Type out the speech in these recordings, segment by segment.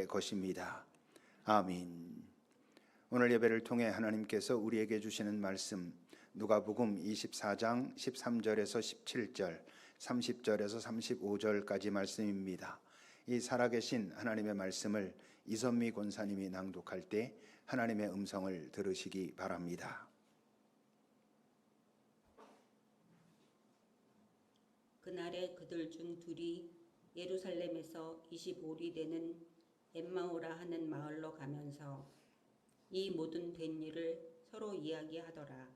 하나님의 것입니다. 아멘. 오늘 예배를 통해 하나님께서 우리에게 주시는 말씀 누가복음 24장 13절에서 17절, 30절에서 35절까지 말씀입니다. 이 살아계신 하나님의 말씀을 이선미 권사님이 낭독할 때 하나님의 음성을 들으시기 바랍니다. 그날에 그들 중 둘이 예루살렘에서 25리 되는 엠마오라 하는 마을로 가면서 이 모든 된 일을 서로 이야기하더라.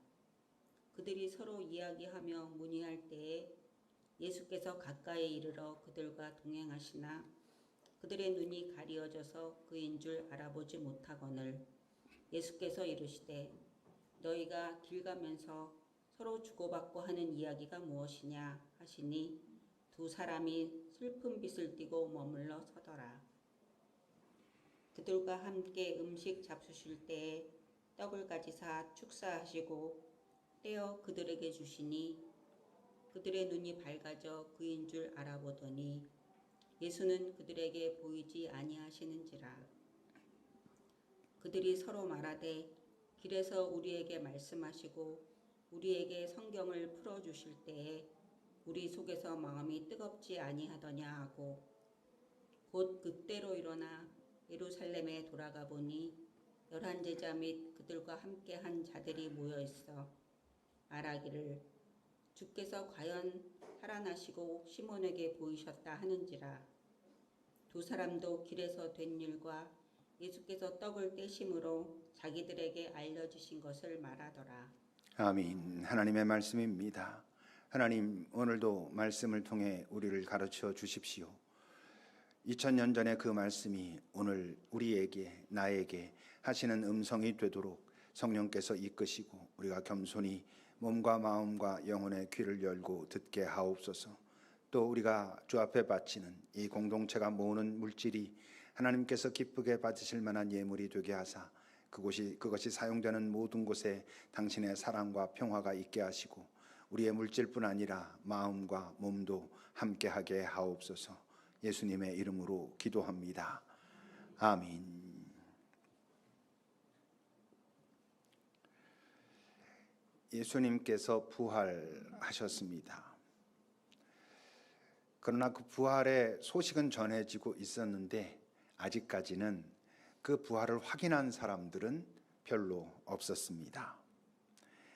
그들이 서로 이야기하며 문의할 때에 예수께서 가까이 이르러 그들과 동행하시나 그들의 눈이 가리어져서 그인 줄 알아보지 못하거늘 예수께서 이르시되 너희가 길 가면서 서로 주고받고 하는 이야기가 무엇이냐 하시니 두 사람이 슬픈 빛을 띠고 머물러 서더라. 그들과 함께 음식 잡수실 때에 떡을 가지사 축사하시고 떼어 그들에게 주시니 그들의 눈이 밝아져 그인 줄 알아보더니 예수는 그들에게 보이지 아니하시는지라. 그들이 서로 말하되 길에서 우리에게 말씀하시고 우리에게 성경을 풀어주실 때에 우리 속에서 마음이 뜨겁지 아니하더냐 하고 곧 그때로 일어나 예루살렘에 돌아가 보니 11제자 및 그들과 함께 한 자들이 모여 있어 말하기를 주께서 과연 살아나시고 시몬에게 보이셨다 하는지라. 두 사람도 길에서 된 일과 예수께서 떡을 떼심으로 자기들에게 알려주신 것을 말하더라. 아멘. 하나님의 말씀입니다. 하나님, 오늘도 말씀을 통해 우리를 가르쳐 주십시오. 2000년 전의 그 말씀이 오늘 우리에게, 나에게 하시는 음성이 되도록 성령께서 이끄시고 우리가 겸손히 몸과 마음과 영혼의 귀를 열고 듣게 하옵소서. 또 우리가 주 앞에 바치는 이 공동체가 모으는 물질이 하나님께서 기쁘게 받으실 만한 예물이 되게 하사 그것이 사용되는 모든 곳에 당신의 사랑과 평화가 있게 하시고 우리의 물질뿐 아니라 마음과 몸도 함께하게 하옵소서. 예수님의 이름으로 기도합니다. 아멘. 예수님께서 부활하셨습니다. 그러나 그 부활의 소식은 전해지고 있었는데 아직까지는 그 부활을 확인한 사람들은 별로 없었습니다.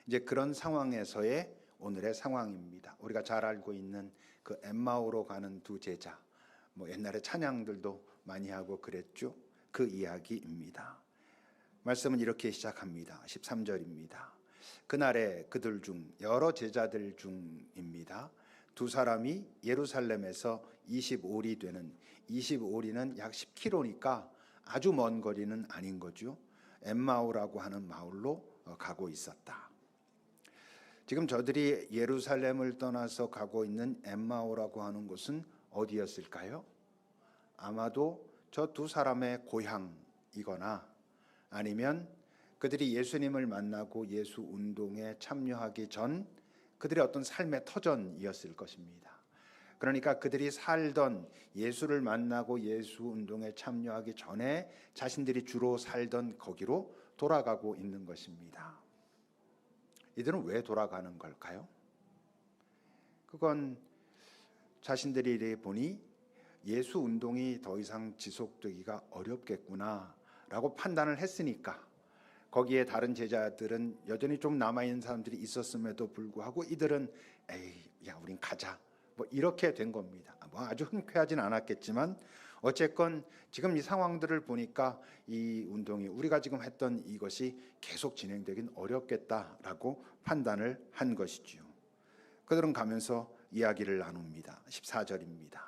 이제 그런 상황에서의 오늘의 상황입니다. 우리가 잘 알고 있는 그 엠마오로 가는 두 제자, 옛날에 찬양들도 많이 하고 그랬죠. 그 이야기입니다. 말씀은 이렇게 시작합니다. 13절입니다. 그날에 그들 중 여러 제자들 중입니다. 두 사람이 예루살렘에서 25리 되는 25리는 약 10km니까 아주 먼 거리는 아닌 거죠. 엠마오라고 하는 마을로 가고 있었다. 지금 저들이 예루살렘을 떠나서 가고 있는 엠마오라고 하는 곳은 어디였을까요? 아마도 저 두 사람의 고향이거나 아니면 그들이 예수님을 만나고 예수 운동에 참여하기 전 그들의 어떤 삶의 터전이었을 것입니다. 그러니까 그들이 살던 예수를 만나고 예수 운동에 참여하기 전에 자신들이 주로 살던 거기로 돌아가고 있는 것입니다. 이들은 왜 돌아가는 걸까요? 그건 자신들이 보니 예수 운동이 더 이상 지속되기가 어렵겠구나라고 판단을 했으니까 거기에 다른 제자들은 여전히 좀 남아있는 사람들이 있었음에도 불구하고 이들은 야 우린 가자 이렇게 된 겁니다. 아주 흔쾌하진 않았겠지만 어쨌건 지금 이 상황들을 보니까 이 운동이 우리가 지금 했던 이것이 계속 진행되긴 어렵겠다라고 판단을 한 것이지요. 그들은 가면서 이야기를 나눕니다. 14절입니다.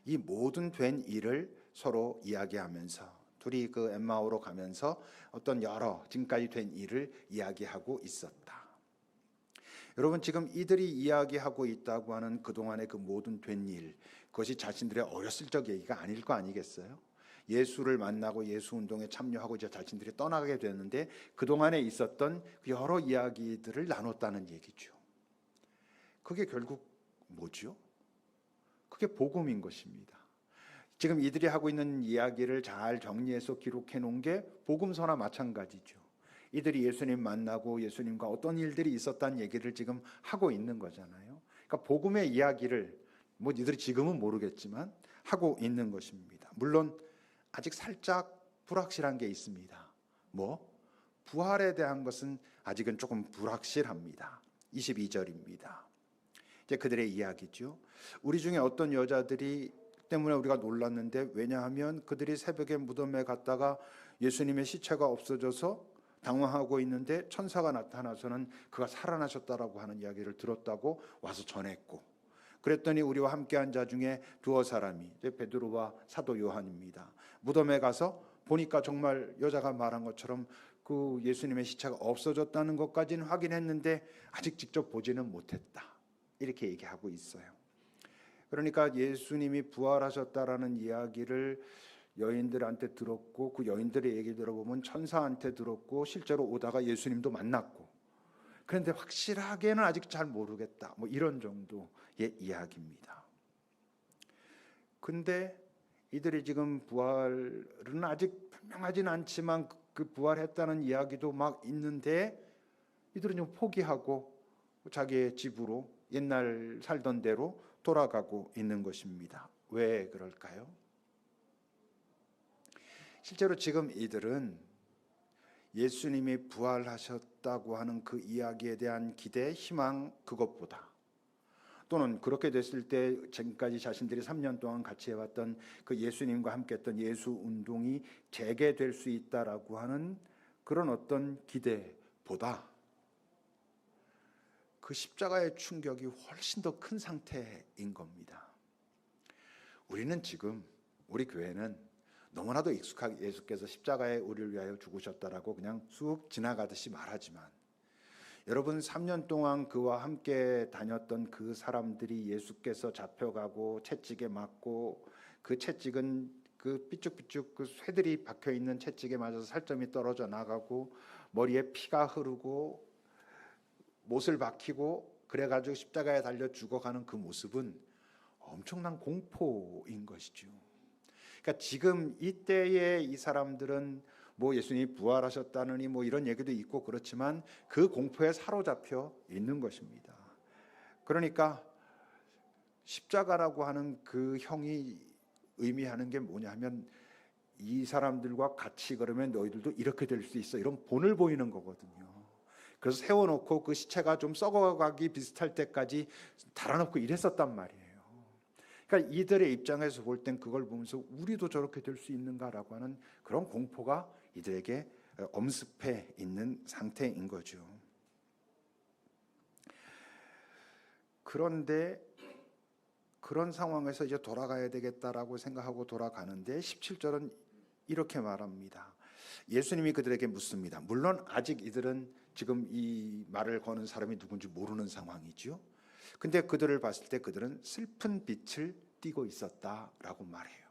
이 모든 된 일을 서로 이야기하면서 둘이 그 엠마오로 가면서 어떤 여러 지금까지 된 일을 이야기하고 있었다. 여러분, 지금 이들이 이야기하고 있다고 하는 그동안의 그 모든 된 일, 그것이 자신들의 어렸을 적 얘기가 아닐 거 아니겠어요? 예수를 만나고 예수 운동에 참여하고 이제 자신들이 떠나게 되는데 그동안에 있었던 그 여러 이야기들을 나눴다는 얘기죠. 그게 결국 뭐죠? 그게 복음인 것입니다. 지금 이들이 하고 있는 이야기를 잘 정리해서 기록해 놓은 게 복음서나 마찬가지죠. 이들이 예수님 만나고 예수님과 어떤 일들이 있었다는 얘기를 지금 하고 있는 거잖아요. 그러니까 복음의 이야기를 뭐 이들이 지금은 모르겠지만 하고 있는 것입니다. 물론 아직 살짝 불확실한 게 있습니다. 뭐? 부활에 대한 것은 아직은 조금 불확실합니다. 22절입니다. 이제 그들의 이야기죠. 우리 중에 어떤 여자들이 때문에 우리가 놀랐는데, 왜냐하면 그들이 새벽에 무덤에 갔다가 예수님의 시체가 없어져서 당황하고 있는데 천사가 나타나서는 그가 살아나셨다라고 하는 이야기를 들었다고 와서 전했고, 그랬더니 우리와 함께한 자 중에 두어 사람이, 이제 베드로와 사도 요한입니다. 무덤에 가서 보니까 정말 여자가 말한 것처럼 그 예수님의 시체가 없어졌다는 것까지는 확인했는데 아직 직접 보지는 못했다, 이렇게 얘기하고 있어요. 그러니까 예수님이 부활하셨다라는 이야기를 여인들한테 들었고, 그 여인들의 얘기 들어보면 천사한테 들었고, 실제로 오다가 예수님도 만났고, 그런데 확실하게는 아직 잘 모르겠다, 뭐 이런 정도의 이야기입니다. 근데 이들이 지금 부활은 아직 분명하진 않지만 그 부활했다는 이야기도 막 있는데, 이들은 좀 포기하고 자기의 집으로 옛날 살던 대로 돌아가고 있는 것입니다. 왜 그럴까요? 실제로 지금 이들은 예수님이 부활하셨다고 하는 그 이야기에 대한 기대, 희망, 그것보다, 또는 그렇게 됐을 때 지금까지 자신들이 3년 동안 같이 해왔던 그 예수님과 함께했던 예수 운동이 재개될 수 있다라고 하는 그런 어떤 기대보다 그 십자가의 충격이 훨씬 더 큰 상태인 겁니다. 우리는 지금, 우리 교회는 너무나도 익숙하게 예수께서 십자가에 우리를 위하여 죽으셨다라고 그냥 쑥 지나가듯이 말하지만, 여러분 3년 동안 그와 함께 다녔던 그 사람들이 예수께서 잡혀가고 채찍에 맞고, 그 채찍은 그 삐쭉삐쭉 그 쇠들이 박혀 있는 채찍에 맞아서 살점이 떨어져 나가고, 머리에 피가 흐르고 못을 박히고 그래가지고 십자가에 달려 죽어가는 그 모습은 엄청난 공포인 것이죠. 그러니까 지금 이때의 이 사람들은 뭐 예수님이 부활하셨다느니 뭐 이런 얘기도 있고 그렇지만 그 공포에 사로잡혀 있는 것입니다. 그러니까 십자가라고 하는 그 형이 의미하는 게 뭐냐면, 이 사람들과 같이 그러면 너희들도 이렇게 될 수 있어, 이런 본을 보이는 거거든요. 그래서 세워놓고 그 시체가 좀 썩어가기 비슷할 때까지 달아놓고 이랬었단 말이에요. 그러니까 이들의 입장에서 볼 땐 그걸 보면서 우리도 저렇게 될 수 있는가라고 하는 그런 공포가 이들에게 엄습해 있는 상태인 거죠. 그런데 그런 상황에서 이제 돌아가야 되겠다라고 생각하고 돌아가는데 17절은 이렇게 말합니다. 예수님이 그들에게 묻습니다. 물론 아직 이들은 지금 이 말을 거는 사람이 누군지 모르는 상황이죠. 근데 그들을 봤을 때 그들은 슬픈 빛을 띠고 있었다라고 말해요.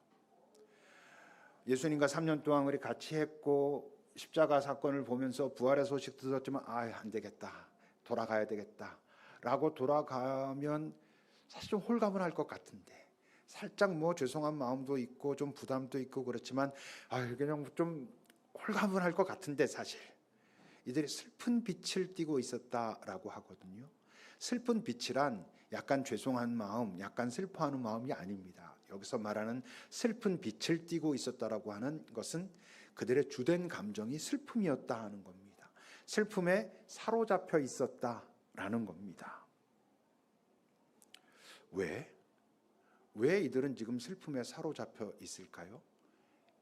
예수님과 3년 동안 우리 같이 했고 십자가 사건을 보면서 부활의 소식 들었지만 안 되겠다, 돌아가야 되겠다 라고 돌아가면 사실 좀 홀가분 할 것 같은데, 살짝 뭐 죄송한 마음도 있고 좀 부담도 있고 그렇지만 그냥 좀 홀가분할 것 같은데, 사실 이들이 슬픈 빛을 띠고 있었다라고 하거든요. 슬픈 빛이란 약간 죄송한 마음, 약간 슬퍼하는 마음이 아닙니다. 여기서 말하는 슬픈 빛을 띠고 있었다라고 하는 것은 그들의 주된 감정이 슬픔이었다 하는 겁니다. 슬픔에 사로잡혀 있었다라는 겁니다. 왜 이들은 지금 슬픔에 사로잡혀 있을까요?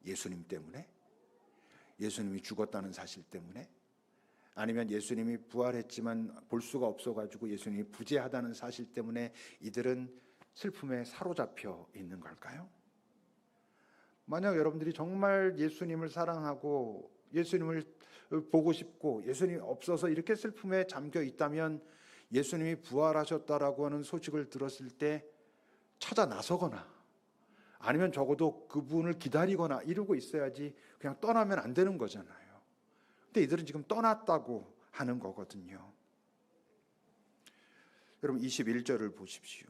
예수님 때문에? 예수님이 죽었다는 사실 때문에? 아니면 예수님이 부활했지만 볼 수가 없어가지고 예수님이 부재하다는 사실 때문에 이들은 슬픔에 사로잡혀 있는 걸까요? 만약 여러분들이 정말 예수님을 사랑하고 예수님을 보고 싶고 예수님이 없어서 이렇게 슬픔에 잠겨 있다면, 예수님이 부활하셨다라고 하는 소식을 들었을 때 찾아 나서거나 아니면 적어도 그분을 기다리거나 이러고 있어야지 그냥 떠나면 안 되는 거잖아요. 근데 이들은 지금 떠났다고 하는 거거든요. 여러분 21절을 보십시오.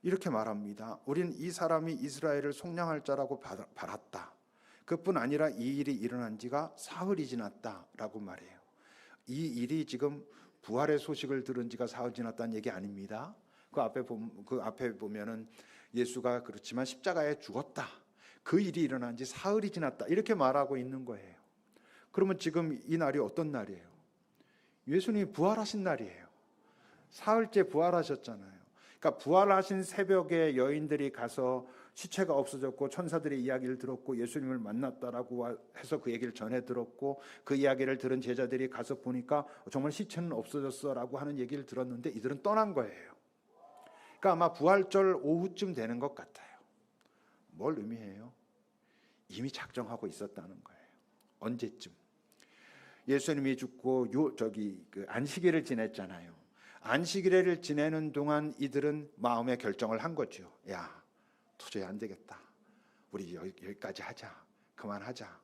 이렇게 말합니다. 우린 이 사람이 이스라엘을 속량할 자라고 바랐다. 그뿐 아니라 이 일이 일어난 지가 사흘이 지났다라고 말해요. 이 일이 지금 부활의 소식을 들은 지가 사흘 지났다는 얘기 아닙니다. 그 앞에 보면은 예수가 그렇지만 십자가에 죽었다. 그 일이 일어난 지 사흘이 지났다. 이렇게 말하고 있는 거예요. 그러면 지금 이 날이 어떤 날이에요? 예수님이 부활하신 날이에요. 사흘째 부활하셨잖아요. 그러니까 부활하신 새벽에 여인들이 가서 시체가 없어졌고 천사들의 이야기를 들었고 예수님을 만났다라고 해서 그 얘기를 전해 들었고 그 이야기를 들은 제자들이 가서 보니까 정말 시체는 없어졌어라고 하는 얘기를 들었는데 이들은 떠난 거예요. 그러니까 아마 부활절 오후쯤 되는 것 같아요. 뭘 의미해요? 이미 작정하고 있었다는 거예요. 언제쯤? 예수님이 죽고 그 안식일을 지냈잖아요. 안식일을 지내는 동안 이들은 마음의 결정을 한 거죠. 야, 도저히 안 되겠다. 우리 여기까지 하자. 그만하자.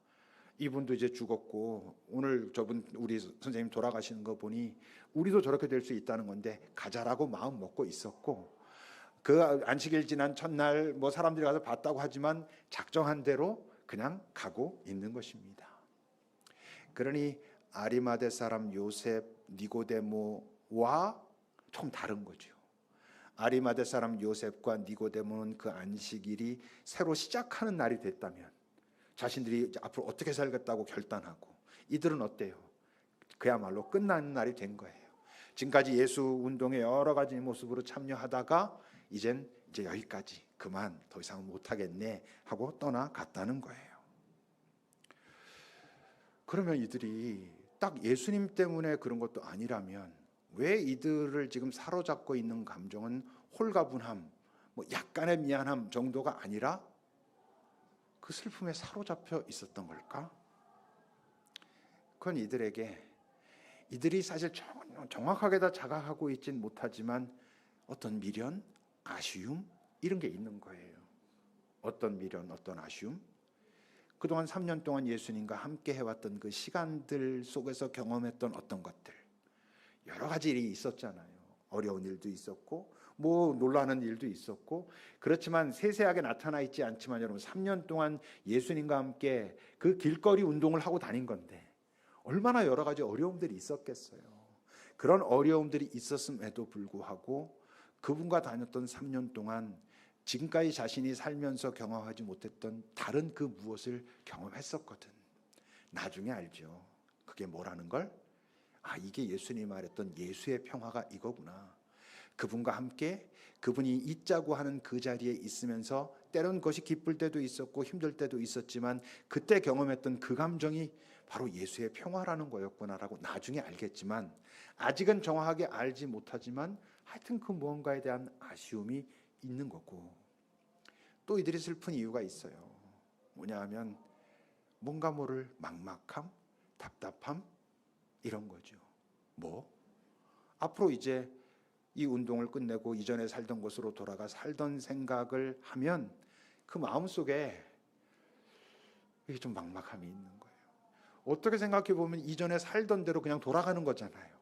이분도 이제 죽었고 오늘 저분 우리 선생님 돌아가시는 거 보니 우리도 저렇게 될 수 있다는 건데 가자라고 마음 먹고 있었고 그 안식일 지난 첫날 뭐 사람들이 가서 봤다고 하지만 작정한 대로 그냥 가고 있는 것입니다. 그러니 아리마대 사람 요셉, 니고데모와 좀 다른 거죠. 아리마대 사람 요셉과 니고데모는 그 안식일이 새로 시작하는 날이 됐다면 자신들이 앞으로 어떻게 살겠다고 결단하고 이들은 어때요? 그야말로 끝나는 날이 된 거예요. 지금까지 예수 운동의 여러 가지 모습으로 참여하다가 이제 여기까지 그만 더 이상 못하겠네 하고 떠나갔다는 거예요. 그러면 이들이 딱 예수님 때문에 그런 것도 아니라면 왜 이들을 지금 사로잡고 있는 감정은 홀가분함, 뭐 약간의 미안함 정도가 아니라 그 슬픔에 사로잡혀 있었던 걸까? 그건 이들이 사실 정확하게 다 자각하고 있진 못하지만 어떤 미련, 아쉬움 이런 게 있는 거예요. 어떤 미련, 어떤 아쉬움? 그동안 3년 동안 예수님과 함께 해왔던 그 시간들 속에서 경험했던 어떤 것들 여러 가지 일이 있었잖아요. 어려운 일도 있었고 뭐 놀라는 일도 있었고 그렇지만 세세하게 나타나 있지 않지만 여러분 3년 동안 예수님과 함께 그 길거리 운동을 하고 다닌 건데 얼마나 여러 가지 어려움들이 있었겠어요. 그런 어려움들이 있었음에도 불구하고 그분과 다녔던 3년 동안 지금까지 자신이 살면서 경험하지 못했던 다른 그 무엇을 경험했었거든. 나중에 알죠. 그게 뭐라는 걸? 아, 이게 예수님이 말했던 예수의 평화가 이거구나. 그분과 함께 그분이 있자고 하는 그 자리에 있으면서 때론 그것이 기쁠 때도 있었고 힘들 때도 있었지만 그때 경험했던 그 감정이 바로 예수의 평화라는 거였구나라고 나중에 알겠지만 아직은 정확하게 알지 못하지만 하여튼 그 무언가에 대한 아쉬움이 있는 거고 또 이들이 슬픈 이유가 있어요. 뭐냐 하면 뭔가 모를 막막함, 답답함 이런 거죠. 뭐? 앞으로 이제 이 운동을 끝내고 이전에 살던 곳으로 돌아가 살던 생각을 하면 그 마음속에 이게 좀 막막함이 있는 거예요. 어떻게 생각해 보면 이전에 살던 대로 그냥 돌아가는 거잖아요.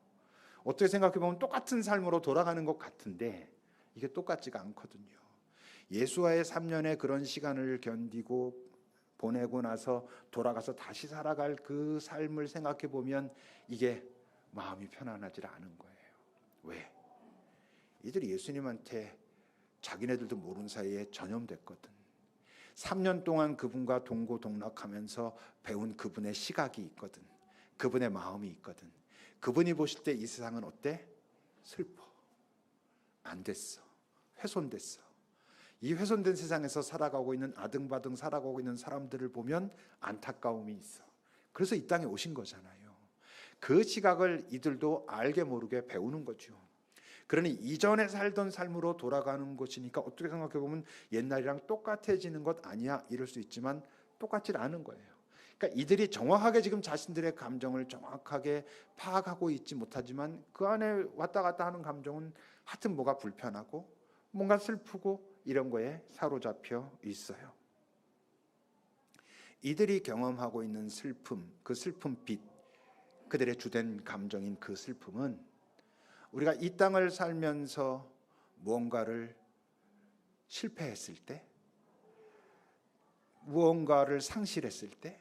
어떻게 생각해 보면 똑같은 삶으로 돌아가는 것 같은데 이게 똑같지가 않거든요. 예수와의 3년의 그런 시간을 견디고 보내고 나서 돌아가서 다시 살아갈 그 삶을 생각해 보면 이게 마음이 편안하지 않은 거예요. 왜? 이들이 예수님한테 자기네들도 모르는 사이에 전염됐거든. 3년 동안 그분과 동고동락하면서 배운 그분의 시각이 있거든. 그분의 마음이 있거든. 그분이 보실 때 이 세상은 어때? 슬퍼. 안 됐어. 훼손됐어. 이 훼손된 세상에서 살아가고 있는 아등바등 살아가고 있는 사람들을 보면 안타까움이 있어. 그래서 이 땅에 오신 거잖아요. 그 시각을 이들도 알게 모르게 배우는 거죠. 그러니 이전에 살던 삶으로 돌아가는 것이니까 어떻게 생각해 보면 옛날이랑 똑같아지는 것 아니야 이럴 수 있지만 똑같지 않은 거예요. 그러니까 이들이 정확하게 지금 자신들의 감정을 정확하게 파악하고 있지 못하지만 그 안에 왔다 갔다 하는 감정은 하여튼 뭐가 불편하고 뭔가 슬프고 이런 거에 사로잡혀 있어요. 이들이 경험하고 있는 슬픔, 그 슬픔빛, 그들의 주된 감정인 그 슬픔은 우리가 이 땅을 살면서 무언가를 실패했을 때, 무언가를 상실했을 때,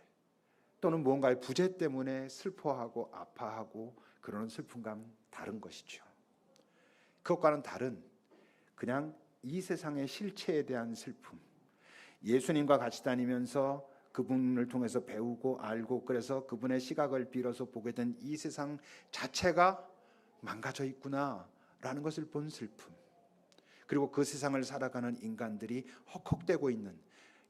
또는 무언가의 부재 때문에 슬퍼하고 아파하고 그러는 슬픔과는 다른 것이죠. 그것과는 다른 그냥 이 세상의 실체에 대한 슬픔, 예수님과 같이 다니면서 그분을 통해서 배우고 알고 그래서 그분의 시각을 빌어서 보게 된 이 세상 자체가 망가져 있구나라는 것을 본 슬픔, 그리고 그 세상을 살아가는 인간들이 헉헉대고 있는,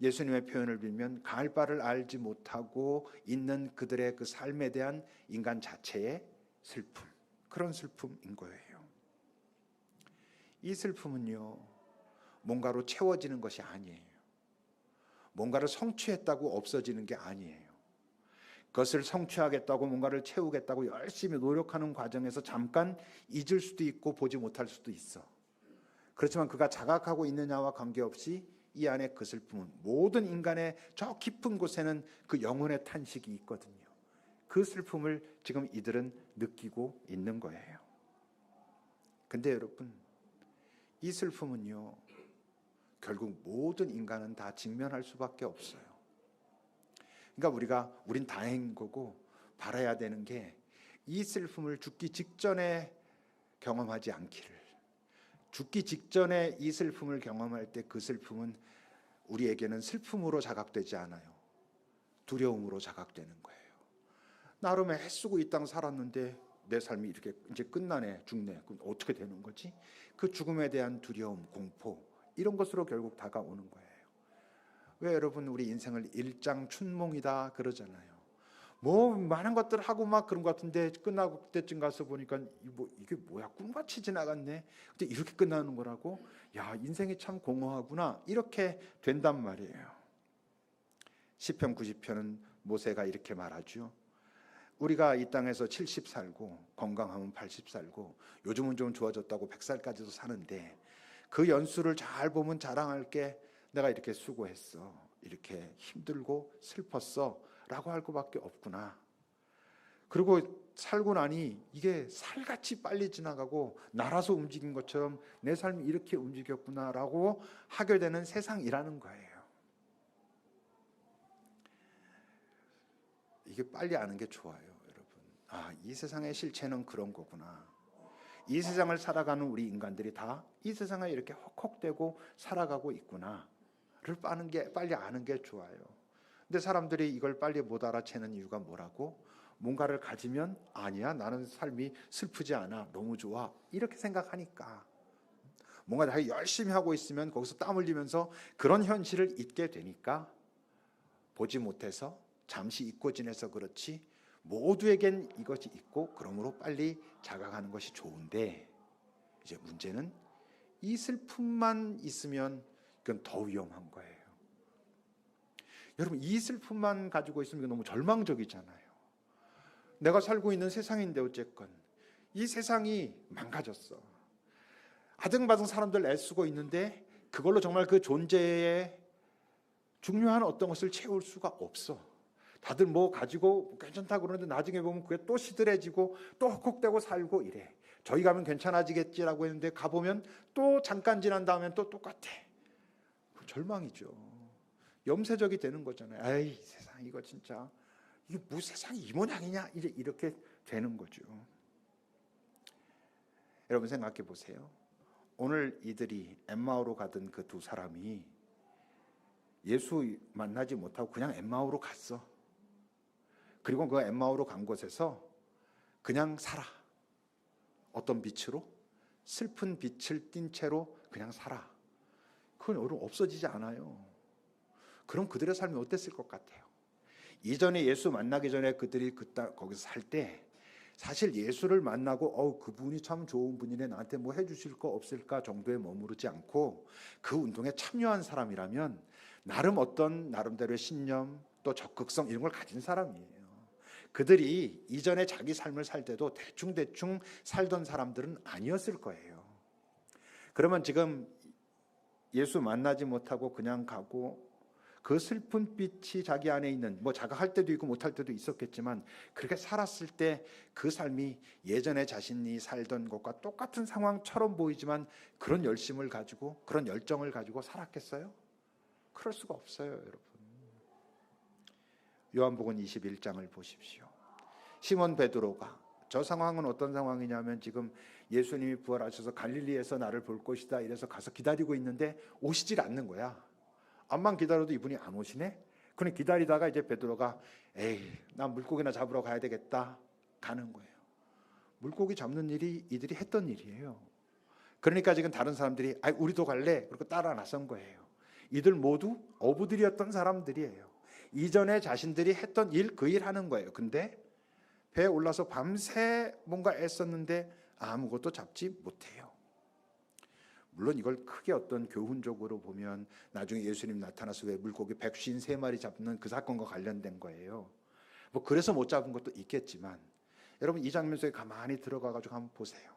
예수님의 표현을 빌면 가을 바를 알지 못하고 있는 그들의 그 삶에 대한 인간 자체의 슬픔, 그런 슬픔인 거예요. 이 슬픔은요, 뭔가로 채워지는 것이 아니에요. 뭔가를 성취했다고 없어지는 게 아니에요. 그것을 성취하겠다고 뭔가를 채우겠다고 열심히 노력하는 과정에서 잠깐 잊을 수도 있고 보지 못할 수도 있어. 그렇지만 그가 자각하고 있느냐와 관계없이 이 안에 그 슬픔은, 모든 인간의 저 깊은 곳에는 그 영혼의 탄식이 있거든요. 그 슬픔을 지금 이들은 느끼고 있는 거예요. 근데 여러분, 이 슬픔은요, 결국 모든 인간은 다 직면할 수밖에 없어요. 그러니까 우린 다행인 거고 바라야 되는 게, 이 슬픔을 죽기 직전에 경험하지 않기를. 죽기 직전에 이 슬픔을 경험할 때 그 슬픔은 우리에게는 슬픔으로 자각되지 않아요. 두려움으로 자각되는 거예요. 나름의 애쓰고 이 땅 살았는데 내 삶이 이렇게 이제 끝나네, 죽네. 그럼 어떻게 되는 거지? 그 죽음에 대한 두려움, 공포, 이런 것으로 결국 다가오는 거예요. 왜 여러분 우리 인생을 일장춘몽이다 그러잖아요. 뭐 많은 것들 하고 막 그런 것 같은데 끝나고 그때쯤 가서 보니까 이게 뭐야, 꿈같이 지나갔네. 근데 이렇게 끝나는 거라고? 야, 인생이 참 공허하구나. 이렇게 된단 말이에요. 시편 90편은 모세가 이렇게 말하죠. 우리가 이 땅에서 70 살고 건강하면 80 살고 요즘은 좀 좋아졌다고 100살까지도 사는데, 그 연수를 잘 보면 자랑할 게 내가 이렇게 수고했어, 이렇게 힘들고 슬펐어 라고 할 것밖에 없구나. 그리고 살고 나니 이게 살같이 빨리 지나가고 날아서 움직인 것처럼 내 삶이 이렇게 움직였구나 라고 하게 되는 세상이라는 거예요. 이게 빨리 아는 게 좋아요, 여러분. 아, 이 세상의 실체는 그런 거구나. 이 세상을 살아가는 우리 인간들이 다 이 세상에 이렇게 헉헉대고 살아가고 있구나를 빨리 아는 게 좋아요. 근데 사람들이 이걸 빨리 못 알아채는 이유가 뭐라고? 뭔가를 가지면 아니야, 나는 삶이 슬프지 않아, 너무 좋아, 이렇게 생각하니까. 뭔가 다 열심히 하고 있으면 거기서 땀 흘리면서 그런 현실을 잊게 되니까, 보지 못해서 잠시 잊고 지내서 그렇지 모두에겐 이것이 있고 그러므로 빨리 자각하는 것이 좋은데, 이제 문제는 이 슬픔만 있으면 그건 더 위험한 거예요. 여러분, 이 슬픔만 가지고 있으면 너무 절망적이잖아요. 내가 살고 있는 세상인데 어쨌건 이 세상이 망가졌어. 아등바등 사람들 애쓰고 있는데 그걸로 정말 그 존재의 중요한 어떤 것을 채울 수가 없어. 다들 뭐 가지고 괜찮다고 그러는데 나중에 보면 그게 또 시들해지고 또 헉헉대고 살고 이래. 저희 가면 괜찮아지겠지라고 했는데 가보면 또 잠깐 지난 다음엔 또 똑같아. 절망이죠. 염세적이 되는 거잖아요. 에이, 세상 이거 진짜, 이게 뭐 세상이 이 모양이냐, 이제 이렇게 되는 거죠. 여러분 생각해 보세요. 오늘 이들이 엠마오로 가던 그 두 사람이 예수 만나지 못하고 그냥 엠마오로 갔어. 그리고 그 엠마오로 간 곳에서 그냥 살아. 어떤 빛으로? 슬픈 빛을 띤 채로 그냥 살아. 그건 없어지지 않아요. 그럼 그들의 삶이 어땠을 것 같아요? 이전에 예수 만나기 전에 그들이 거기서 살 때 사실 예수를 만나고 그분이 참 좋은 분이네, 나한테 뭐 해주실 거 없을까 정도에 머무르지 않고 그 운동에 참여한 사람이라면 나름 어떤 나름대로의 신념 또 적극성 이런 걸 가진 사람이에요. 그들이 이전에 자기 삶을 살 때도 대충 살던 사람들은 아니었을 거예요. 그러면 지금 예수 만나지 못하고 그냥 가고 그 슬픈 빛이 자기 안에 있는, 뭐 자각할 때도 있고 못할 때도 있었겠지만, 그렇게 살았을 때 그 삶이 예전에 자신이 살던 것과 똑같은 상황처럼 보이지만 그런 열심을 가지고, 그런 열정을 가지고 살았겠어요? 그럴 수가 없어요, 여러분. 요한복음 21장을 보십시오. 시몬 베드로가, 저 상황은 어떤 상황이냐면 지금 예수님이 부활하셔서 갈릴리에서 나를 볼 것이다 이래서 가서 기다리고 있는데 오시질 않는 거야. 암만 기다려도 이분이 안 오시네. 그냥 기다리다가 이제 베드로가 에이, 나 물고기나 잡으러 가야 되겠다 가는 거예요. 물고기 잡는 일이 이들이 했던 일이에요. 그러니까 지금 다른 사람들이 아, 우리도 갈래? 그리고 따라 나선 거예요. 이들 모두 어부들이었던 사람들이에요. 이전에 자신들이 했던 일, 그 일 하는 거예요. 근데 배에 올라서 밤새 뭔가 애썼는데 아무것도 잡지 못해요. 물론 이걸 크게 어떤 교훈적으로 보면 나중에 예수님 나타나서 왜 물고기 153마리 잡는 그 사건과 관련된 거예요. 뭐 그래서 못 잡은 것도 있겠지만 여러분 이 장면 속에 가만히 들어가가지고 한번 보세요.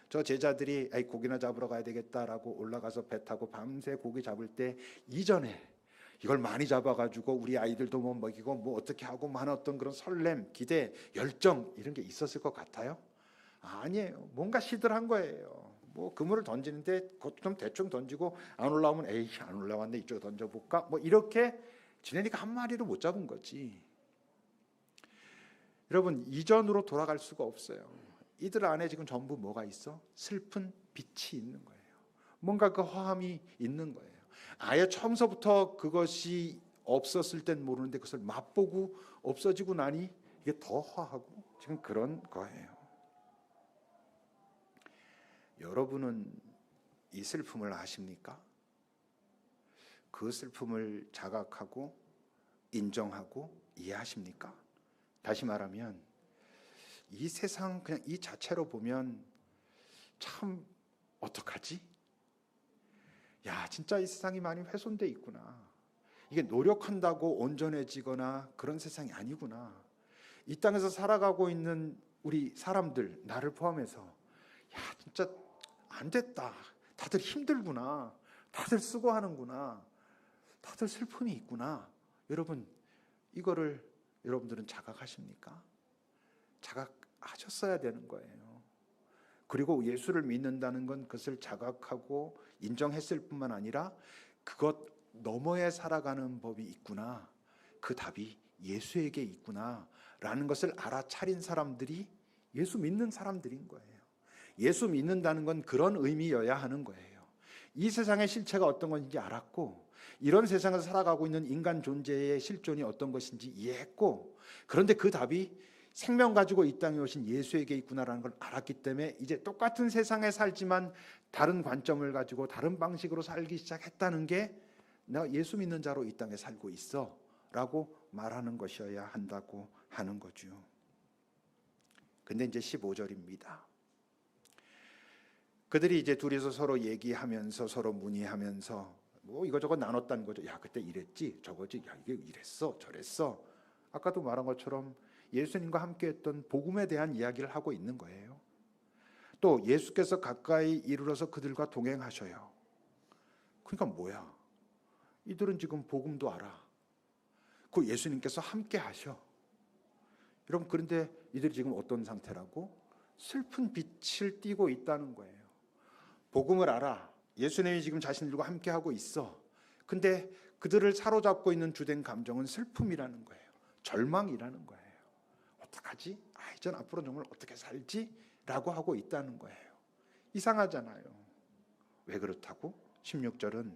저 제자들이 아이 고기나 잡으러 가야 되겠다라고 올라가서 배 타고 밤새 고기 잡을 때 이전에 이걸 많이 잡아가지고 우리 아이들도 뭐 먹이고 뭐 어떻게 하고 뭐 하는 어떤 그런 설렘, 기대, 열정 이런 게 있었을 것 같아요? 아니에요. 뭔가 시들한 거예요. 뭐 그물을 던지는데 그것도 좀 대충 던지고 안 올라오면 에이 안 올라왔네 이쪽에 던져볼까 뭐 이렇게 지내니까 한 마리도 못 잡은 거지. 여러분 이전으로 돌아갈 수가 없어요. 이들 안에 지금 전부 뭐가 있어? 슬픈 빛이 있는 거예요. 뭔가 그 허함이 있는 거예요. 아예 처음서부터 그것이 없었을 땐 모르는데 그것을 맛보고 없어지고 나니 이게 더 허하고 지금 그런 거예요. 여러분은 이 슬픔을 아십니까? 그 슬픔을 자각하고 인정하고 이해하십니까? 다시 말하면 이 세상 그냥 이 자체로 보면 참 어떡하지? 야, 진짜 이 세상이 많이 훼손돼 있구나. 이게 노력한다고 온전해지거나 그런 세상이 아니구나. 이 땅에서 살아가고 있는 우리 사람들, 나를 포함해서 야, 진짜 안 됐다. 다들 힘들구나. 다들 수고하는구나. 다들 슬픔이 있구나. 여러분, 이거를 여러분들은 자각하십니까? 자각하셨어야 되는 거예요. 그리고 예수를 믿는다는 건 그것을 자각하고 인정했을 뿐만 아니라 그것 너머에 살아가는 법이 있구나. 그 답이 예수에게 있구나. 라는 것을 알아차린 사람들이 예수 믿는 사람들인 거예요. 예수 믿는다는 건 그런 의미여야 하는 거예요. 이 세상의 실체가 어떤 건지 알았고 이런 세상에서 살아가고 있는 인간 존재의 실존이 어떤 것인지 이해했고 그런데 그 답이 생명 가지고 이 땅에 오신 예수에게 있구나라는 걸 알았기 때문에 이제 똑같은 세상에 살지만 다른 관점을 가지고 다른 방식으로 살기 시작했다는 게 내가 예수 믿는 자로 이 땅에 살고 있어 라고 말하는 것이어야 한다고 하는 거죠. 근데 이제 15절입니다. 그들이 이제 둘이서 서로 얘기하면서 서로 문의하면서 뭐 이거저거 나눴다는 거죠. 야 그때 이랬지 저거지 야 이게 이랬어 저랬어. 아까도 말한 것처럼 예수님과 함께했던 복음에 대한 이야기를 하고 있는 거예요. 또 예수께서 가까이 이르러서 그들과 동행하셔요. 그러니까 뭐야? 이들은 지금 복음도 알아. 그 예수님께서 함께 하셔. 여러분 그런데 이들이 지금 어떤 상태라고? 슬픈 빛을 띠고 있다는 거예요. 복음을 알아. 예수님이 지금 자신들과 함께 하고 있어. 근데 그들을 사로잡고 있는 주된 감정은 슬픔이라는 거예요. 절망이라는 거예요. 어떡하지? 이전 앞으로 정말 어떻게 살지? 라고 하고 있다는 거예요. 이상하잖아요. 왜 그렇다고? 16절은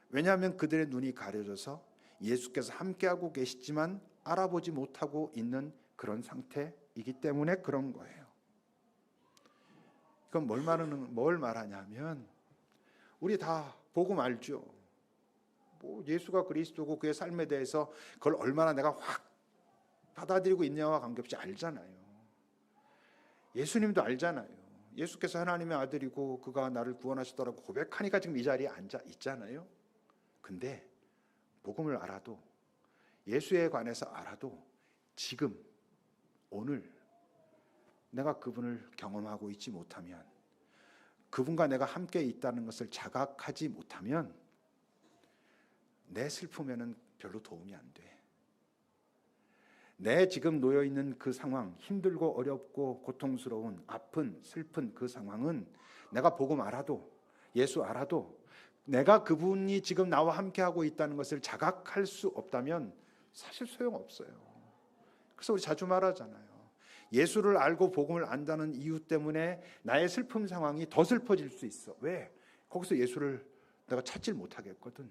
왜냐하면 그들의 눈이 가려져서 예수께서 함께하고 계시지만 알아보지 못하고 있는 그런 상태이기 때문에 그런 거예요. 이건 뭘 말하냐면 우리 다 복음 알죠? 뭐 예수가 그리스도고 그의 삶에 대해서 그걸 얼마나 내가 확 받아들이고 있냐와 관계없이 알잖아요. 예수님도 알잖아요. 예수께서 하나님의 아들이고 그가 나를 구원하시더라고 고백하니까 지금 이 자리에 앉아 있잖아요. 근데 복음을 알아도 예수에 관해서 알아도 지금 오늘 내가 그분을 경험하고 있지 못하면 그분과 내가 함께 있다는 것을 자각하지 못하면 내 슬픔에는 별로 도움이 안 돼. 내 지금 놓여 있는 그 상황, 힘들고 어렵고 고통스러운 아픈 슬픈 그 상황은 내가 복음 알아도 예수 알아도 내가 그분이 지금 나와 함께 하고 있다는 것을 자각할 수 없다면 사실 소용없어요. 그래서 우리 자주 말하잖아요. 예수를 알고 복음을 안다는 이유 때문에 나의 슬픔 상황이 더 슬퍼질 수 있어. 왜? 거기서 예수를 내가 찾질 못하겠거든.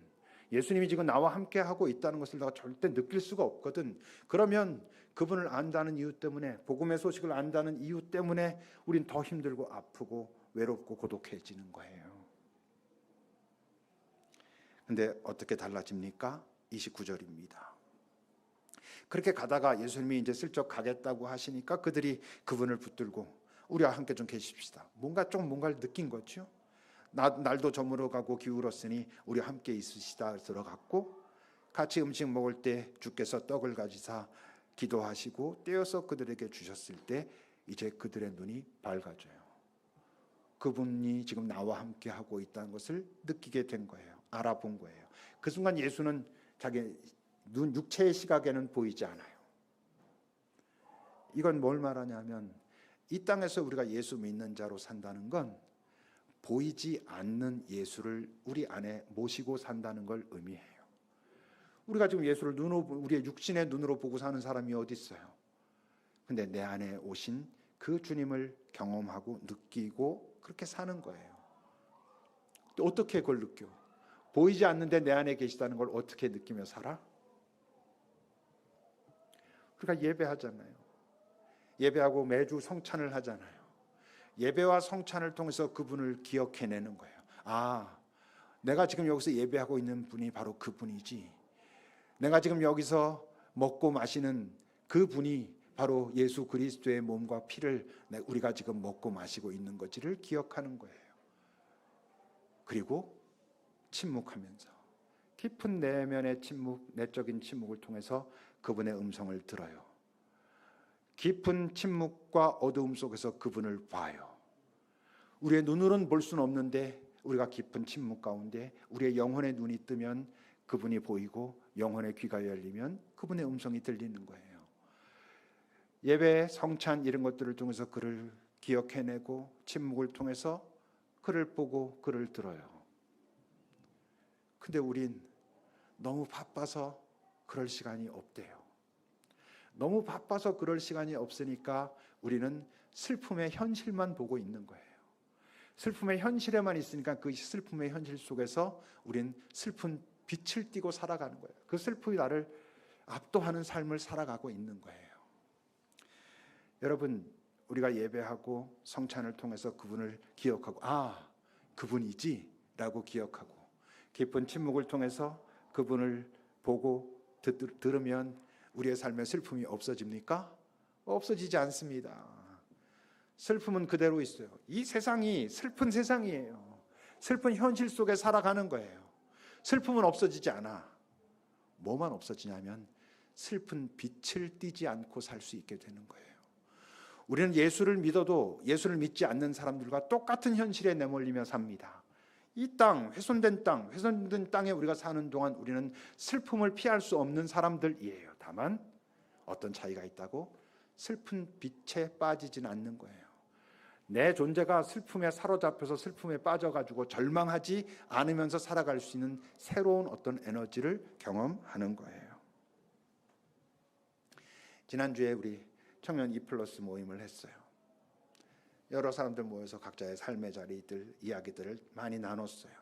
예수님이 지금 나와 함께 하고 있다는 것을 내가 절대 느낄 수가 없거든. 그러면 그분을 안다는 이유 때문에, 복음의 소식을 안다는 이유 때문에 우린 더 힘들고 아프고 외롭고 고독해지는 거예요. 근데 어떻게 달라집니까? 29절입니다. 그렇게 가다가 예수님이 이제 슬쩍 가겠다고 하시니까 그들이 그분을 붙들고 우리와 함께 좀 계십시다. 뭔가를 느낀 거죠. 날도 저물어 가고 기울었으니 우리와 함께 있으시다 들어갔고, 같이 음식 먹을 때 주께서 떡을 가지사 기도하시고 떼어서 그들에게 주셨을 때 이제 그들의 눈이 밝아져요. 그분이 지금 나와 함께 하고 있다는 것을 느끼게 된 거예요. 알아본 거예요. 그 순간 예수는 자기 육체의 시각에는 보이지 않아요. 이건 뭘 말하냐면 이 땅에서 우리가 예수 믿는 자로 산다는 건 보이지 않는 예수를 우리 안에 모시고 산다는 걸 의미해요. 우리가 지금 예수를 우리의 육신의 눈으로 보고 사는 사람이 어디 있어요? 근데 내 안에 오신 그 주님을 경험하고 느끼고 그렇게 사는 거예요. 또 어떻게 그걸 느껴? 보이지 않는데 내 안에 계시다는 걸 어떻게 느끼며 살아? 우리가 예배하잖아요. 예배하고 매주 성찬을 하잖아요. 예배와 성찬을 통해서 그분을 기억해내는 거예요. 아, 내가 지금 여기서 예배하고 있는 분이 바로 그분이지. 내가 지금 여기서 먹고 마시는 그분이 바로 예수 그리스도의 몸과 피를 우리가 지금 먹고 마시고 있는 것을 기억하는 거예요. 그리고 침묵하면서 깊은 내면의 침묵, 내적인 침묵을 통해서 그분의 음성을 들어요. 깊은 침묵과 어두움 속에서 그분을 봐요. 우리의 눈으로는 볼 수는 없는데 우리가 깊은 침묵 가운데 우리의 영혼의 눈이 뜨면 그분이 보이고 영혼의 귀가 열리면 그분의 음성이 들리는 거예요. 예배, 성찬 이런 것들을 통해서 그를 기억해내고 침묵을 통해서 그를 보고 그를 들어요. 근데 우린 너무 바빠서 그럴 시간이 없대요. 너무 바빠서 그럴 시간이 없으니까 우리는 슬픔의 현실만 보고 있는 거예요. 슬픔의 현실에만 있으니까 그 슬픔의 현실 속에서 우린 슬픈 빛을 띠고 살아가는 거예요. 그 슬픔이 나를 압도하는 삶을 살아가고 있는 거예요. 여러분, 우리가 예배하고 성찬을 통해서 그분을 기억하고 그분이지 라고 기억하고 깊은 침묵을 통해서 그분을 보고 들으면 우리의 삶의 슬픔이 없어집니까? 없어지지 않습니다. 슬픔은 그대로 있어요. 이 세상이 슬픈 세상이에요. 슬픈 현실 속에 살아가는 거예요. 슬픔은 없어지지 않아. 뭐만 없어지냐면 슬픈 빛을 띠지 않고 살 수 있게 되는 거예요. 우리는 예수를 믿어도 예수를 믿지 않는 사람들과 똑같은 현실에 내몰리며 삽니다. 이 땅, 훼손된 땅에 우리가 사는 동안 우리는 슬픔을 피할 수 없는 사람들이에요. 다만 어떤 차이가 있다고? 슬픈 빛에 빠지진 않는 거예요. 내 존재가 슬픔에 사로잡혀서 슬픔에 빠져가지고 절망하지 않으면서 살아갈 수 있는 새로운 어떤 에너지를 경험하는 거예요. 지난주에 우리 청년 2+ 모임을 했어요. 여러 사람들 모여서 각자의 삶의 자리들, 이야기들을 많이 나눴어요.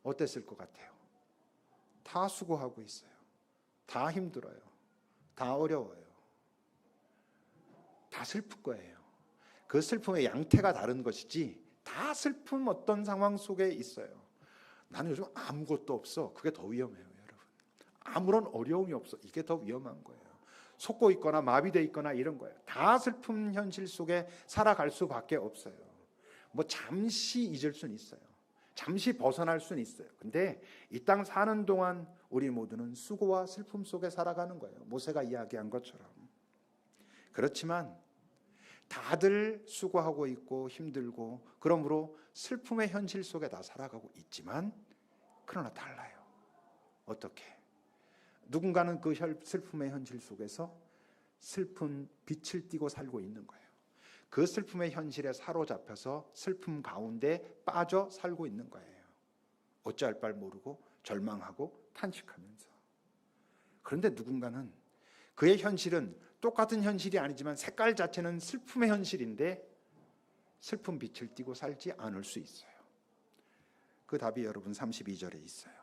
어땠을 것 같아요? 다 수고하고 있어요. 다 힘들어요. 다 어려워요. 다 슬플 거예요. 그 슬픔의 양태가 다른 것이지 다 슬픔 어떤 상황 속에 있어요. 나는 요즘 아무것도 없어. 그게 더 위험해요, 여러분. 아무런 어려움이 없어. 이게 더 위험한 거예요. 속고 있거나 마비되어 있거나 이런 거예요. 다 슬픈 현실 속에 살아갈 수밖에 없어요. 뭐 잠시 잊을 수는 있어요. 잠시 벗어날 수는 있어요. 근데 이 땅 사는 동안 우리 모두는 수고와 슬픔 속에 살아가는 거예요. 모세가 이야기한 것처럼. 그렇지만 다들 수고하고 있고 힘들고 그러므로 슬픔의 현실 속에 다 살아가고 있지만 그러나 달라요. 어떻게? 누군가는 그 슬픔의 현실 속에서 슬픈 빛을 띠고 살고 있는 거예요. 그 슬픔의 현실에 사로잡혀서 슬픔 가운데 빠져 살고 있는 거예요. 어찌할 바를 모르고 절망하고 탄식하면서. 그런데 누군가는 그의 현실은 똑같은 현실이 아니지만 색깔 자체는 슬픔의 현실인데 슬픈 빛을 띠고 살지 않을 수 있어요. 그 답이 여러분 32절에 있어요.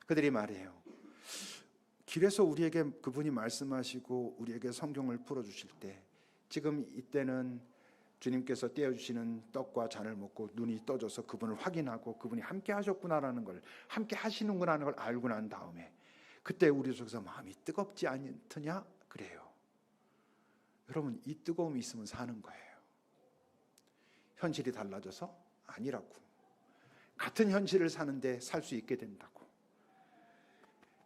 그들이 말해요. 길에서 우리에게 그분이 말씀하시고 우리에게 성경을 풀어주실 때 지금 이때는 주님께서 떼어주시는 떡과 잔을 먹고 눈이 떠져서 그분을 확인하고 그분이 함께 하셨구나라는 걸, 함께 하시는구나라는 걸 알고 난 다음에 그때 우리 속에서 마음이 뜨겁지 않더냐? 그래요. 여러분, 이 뜨거움이 있으면 사는 거예요. 현실이 달라져서? 아니라고. 같은 현실을 사는데 살 수 있게 된다고.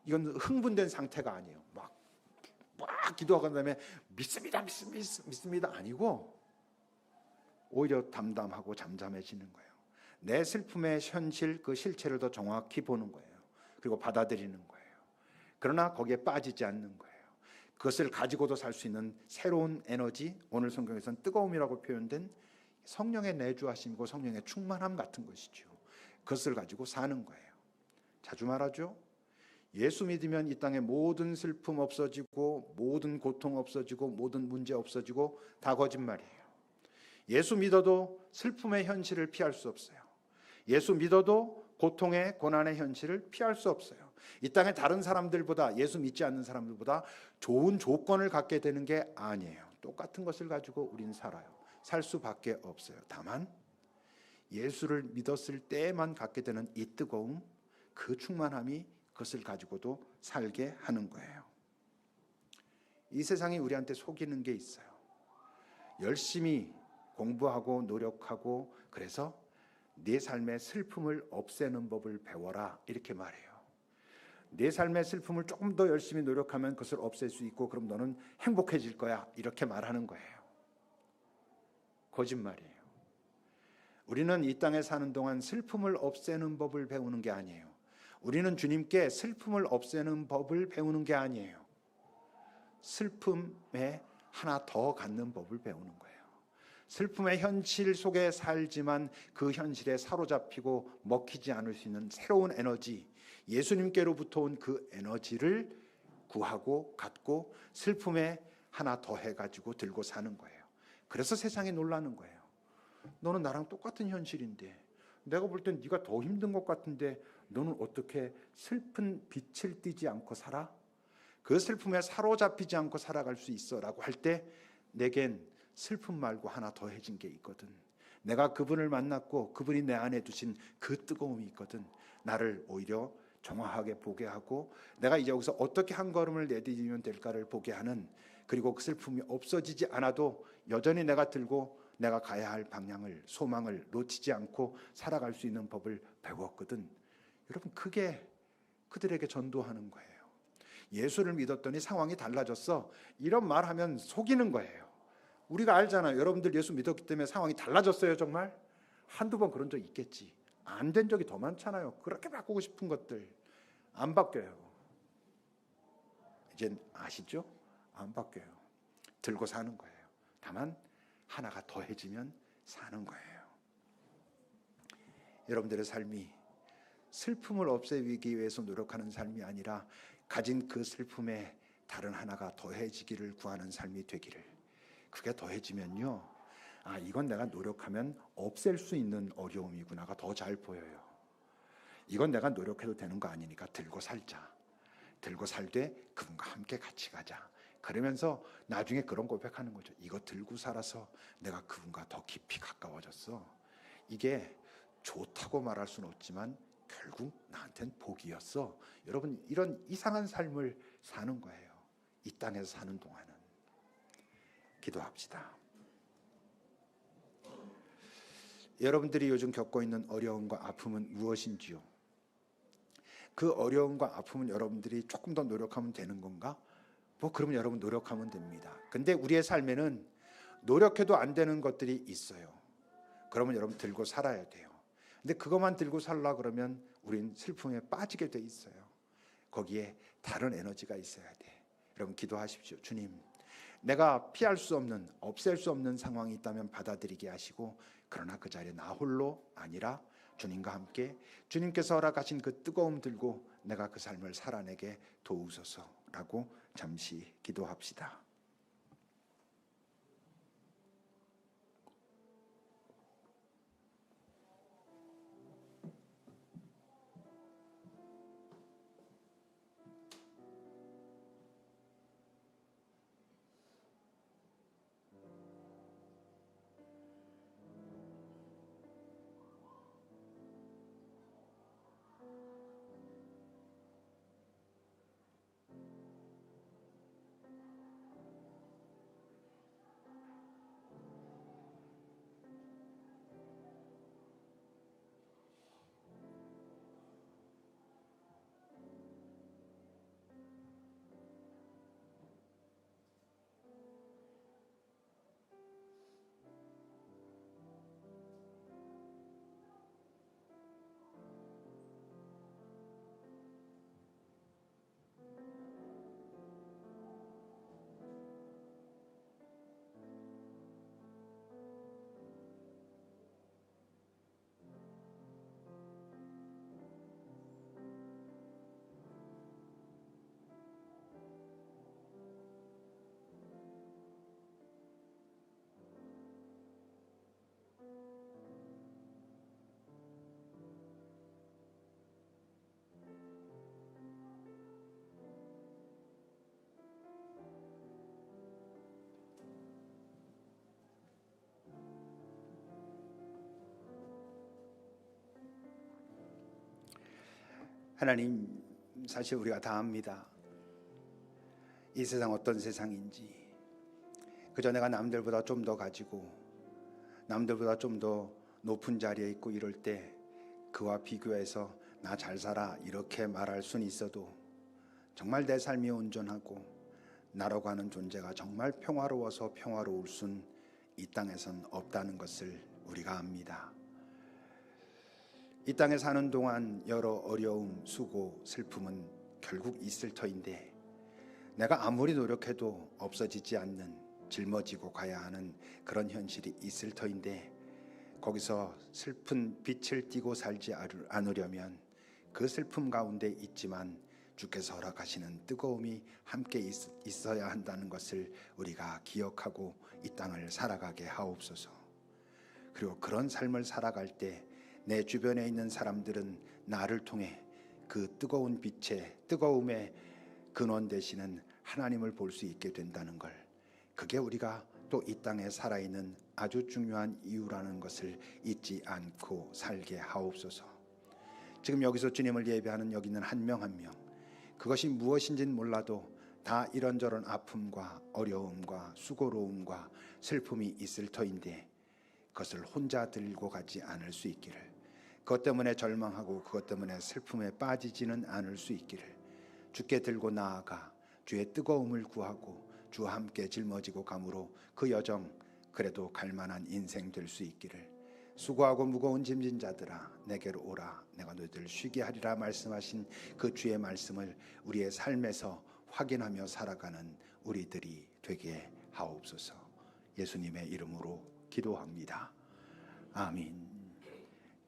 이건 흥분된 상태가 아니에요. 막 기도하고 다음에 믿습니다 아니고 오히려 담담하고 잠잠해지는 거예요. 내 슬픔의 현실, 그 실체를 더 정확히 보는 거예요. 그리고 받아들이는 거예요. 그러나 거기에 빠지지 않는 거예요. 그것을 가지고도 살 수 있는 새로운 에너지, 오늘 성경에서는 뜨거움이라고 표현된 성령의 내주하심이고 성령의 충만함 같은 것이죠. 그것을 가지고 사는 거예요. 자주 말하죠. 예수 믿으면 이 땅의 모든 슬픔 없어지고 모든 고통 없어지고 모든 문제 없어지고 다 거짓말이에요. 예수 믿어도 슬픔의 현실을 피할 수 없어요. 예수 믿어도 고통의 고난의 현실을 피할 수 없어요. 이 땅의 다른 사람들보다, 예수 믿지 않는 사람들보다 좋은 조건을 갖게 되는 게 아니에요. 똑같은 것을 가지고 우린 살아요. 살 수밖에 없어요. 다만 예수를 믿었을 때만 갖게 되는 이 뜨거움, 그 충만함이 그것을 가지고도 살게 하는 거예요. 이 세상이 우리한테 속이는 게 있어요. 열심히 공부하고 노력하고 그래서 네 삶의 슬픔을 없애는 법을 배워라 이렇게 말해요. 네 삶의 슬픔을 조금 더 열심히 노력하면 그것을 없앨 수 있고 그럼 너는 행복해질 거야 이렇게 말하는 거예요. 거짓말이에요. 우리는 이 땅에 사는 동안 슬픔을 없애는 법을 배우는 게 아니에요. 우리는 주님께 슬픔을 없애는 법을 배우는 게 아니에요. 슬픔에 하나 더 갖는 법을 배우는 거예요. 슬픔의 현실 속에 살지만 그 현실에 사로잡히고 먹히지 않을 수 있는 새로운 에너지, 예수님께로부터 온 그 에너지를 구하고 갖고 슬픔에 하나 더 해가지고 들고 사는 거예요. 그래서 세상이 놀라는 거예요. 너는 나랑 똑같은 현실인데 내가 볼 땐 네가 더 힘든 것 같은데 너는 어떻게 슬픈 빛을 띠지 않고 살아? 그 슬픔에 사로잡히지 않고 살아갈 수 있어 라고 할 때 내겐 슬픔 말고 하나 더해진 게 있거든. 내가 그분을 만났고 그분이 내 안에 두신 그 뜨거움이 있거든. 나를 오히려 정확하게 보게 하고 내가 이제 여기서 어떻게 한 걸음을 내디디면 될까를 보게 하는, 그리고 그 슬픔이 없어지지 않아도 여전히 내가 들고 내가 가야 할 방향을, 소망을 놓치지 않고 살아갈 수 있는 법을 배웠거든. 여러분, 그게 그들에게 전도하는 거예요. 예수를 믿었더니 상황이 달라졌어. 이런 말하면 속이는 거예요. 우리가 알잖아요. 여러분들 예수 믿었기 때문에 상황이 달라졌어요. 정말 한두 번 그런 적 있겠지. 안 된 적이 더 많잖아요. 그렇게 바꾸고 싶은 것들 안 바뀌어요. 이젠 아시죠? 안 바뀌어요. 들고 사는 거예요. 다만 하나가 더해지면 사는 거예요. 여러분들의 삶이 슬픔을 없애기 위해서 노력하는 삶이 아니라 가진 그 슬픔에 다른 하나가 더해지기를 구하는 삶이 되기를. 그게 더해지면요, 아, 이건 내가 노력하면 없앨 수 있는 어려움이구나가 더 잘 보여요. 이건 내가 노력해도 되는 거 아니니까 들고 살자. 들고 살되 그분과 함께 같이 가자. 그러면서 나중에 그런 고백하는 거죠. 이거 들고 살아서 내가 그분과 더 깊이 가까워졌어. 이게 좋다고 말할 수는 없지만 결국 나한텐 복이었어. 여러분, 이런 이상한 삶을 사는 거예요. 이 땅에서 사는 동안은. 기도합시다. 여러분들이 요즘 겪고 있는 어려움과 아픔은 무엇인지요? 그 어려움과 아픔은 여러분들이 조금 더 노력하면 되는 건가? 뭐 그러면 여러분 노력하면 됩니다. 근데 우리의 삶에는 노력해도 안 되는 것들이 있어요. 그러면 여러분 들고 살아야 돼요. 근데 그것만 들고 살라 그러면 우린 슬픔에 빠지게 돼 있어요. 거기에 다른 에너지가 있어야 돼. 여러분 기도하십시오. 주님, 내가 피할 수 없는, 없앨 수 없는 상황이 있다면 받아들이게 하시고, 그러나 그 자리에 나 홀로 아니라 주님과 함께 주님께서 허락하신 그 뜨거움 들고 내가 그 삶을 살아내게 도우소서라고 잠시 기도합시다. 하나님, 사실 우리가 다 압니다. 이 세상 어떤 세상인지. 그저 내가 남들보다 좀 더 가지고 남들보다 좀 더 높은 자리에 있고 이럴 때 그와 비교해서 나 잘 살아 이렇게 말할 수는 있어도 정말 내 삶이 온전하고 나라고 하는 존재가 정말 평화로워서 평화로울 순 이 땅에선 없다는 것을 우리가 압니다. 이 땅에 사는 동안 여러 어려움, 수고, 슬픔은 결국 있을 터인데 내가 아무리 노력해도 없어지지 않는, 짊어지고 가야 하는 그런 현실이 있을 터인데 거기서 슬픈 빛을 띠고 살지 않으려면 그 슬픔 가운데 있지만 주께서 허락하시는 뜨거움이 함께 있어야 한다는 것을 우리가 기억하고 이 땅을 살아가게 하옵소서. 그리고 그런 삶을 살아갈 때 내 주변에 있는 사람들은 나를 통해 그 뜨거운 빛의 뜨거움의 근원 되시는 하나님을 볼 수 있게 된다는 걸, 그게 우리가 또 이 땅에 살아있는 아주 중요한 이유라는 것을 잊지 않고 살게 하옵소서. 지금 여기서 주님을 예배하는 여기 있는 한 명 한 명, 그것이 무엇인지는 몰라도 다 이런저런 아픔과 어려움과 수고로움과 슬픔이 있을 터인데 그것을 혼자 들고 가지 않을 수 있기를, 그것 때문에 절망하고 그것 때문에 슬픔에 빠지지는 않을 수 있기를, 주께 들고 나아가 주의 뜨거움을 구하고 주와 함께 짊어지고 감으로 그 여정 그래도 갈만한 인생 될 수 있기를, 수고하고 무거운 짐진 자들아 내게로 오라 내가 너희들 쉬게 하리라 말씀하신 그 주의 말씀을 우리의 삶에서 확인하며 살아가는 우리들이 되게 하옵소서. 예수님의 이름으로 기도합니다. 아멘.